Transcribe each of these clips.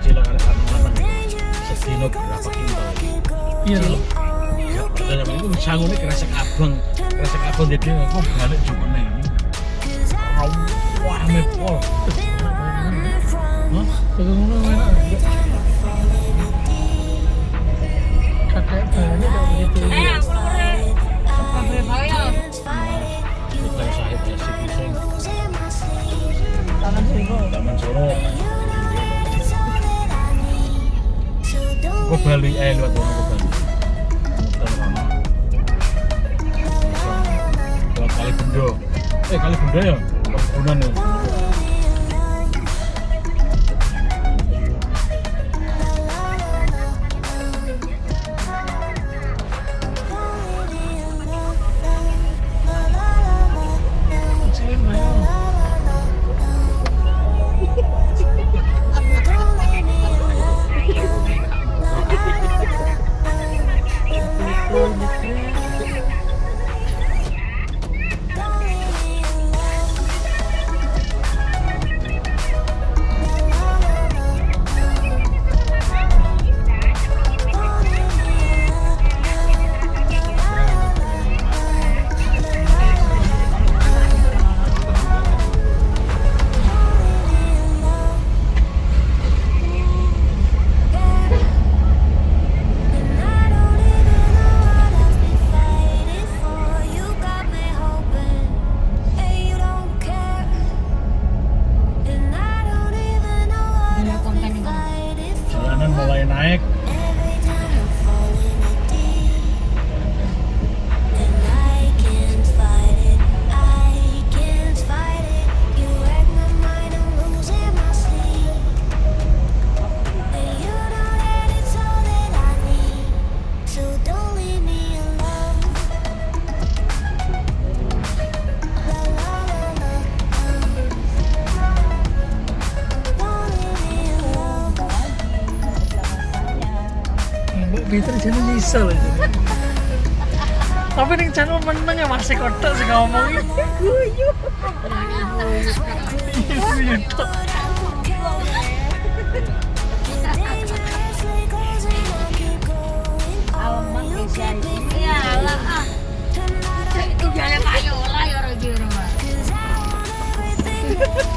cilok arek lanang sedino berapa kintal. Iya loh. Ya, padahal itu sangune kresek abang jadi kok balik cuma nih. Wah, mepol. Hah? Bagaimana enak? Kakek banyak kalau begitu. Kita sahib ya si pisang. Tangan sego. Taman Soro. Kok Bali lewat ono ke Bali. Muter ono. Lewat Kali Bendo. Kali Bendo ya? Perkebunan ya. Jalanan mulai naik. Fitri channel bisa loh. Tapi ning channel meneng ya masih kotak sih ngomongin. Guyu. Guyu tok. Alamak bisa ya lah ah. Itu jalan kayu lah ya orang gitu mah.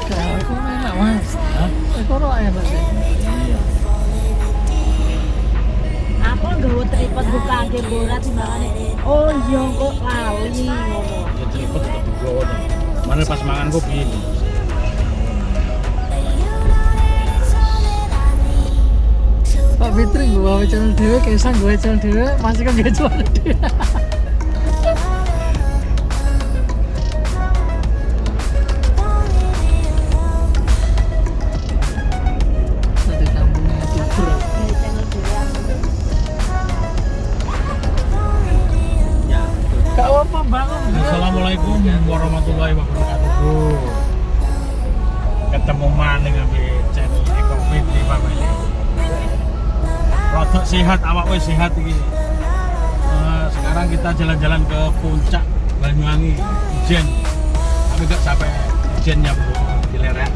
Kalau aku enak mas. Hah? Aku enak sih. Aku nggawa tripod bukake bola timbangane. Oh iya kok lali ngono. Ya telepon tetep digowo. Mana pas mangan kopi. Pak Fitri gua channel dhewe, Kesang gua channel dhewe, masih kan gak channel dhewe. Nanti sambungnya tuker. Gak apa bangun. Assalamualaikum warahmatullahi wabarakatuh. Ketemu mana ngambil channel Eko Fitri family. Rodok sehat, awak wis sehat iki. Sekarang kita jalan-jalan ke puncak Banyuwangi, Ijen. Tapi gak sampai Ijennya bro, di lereng.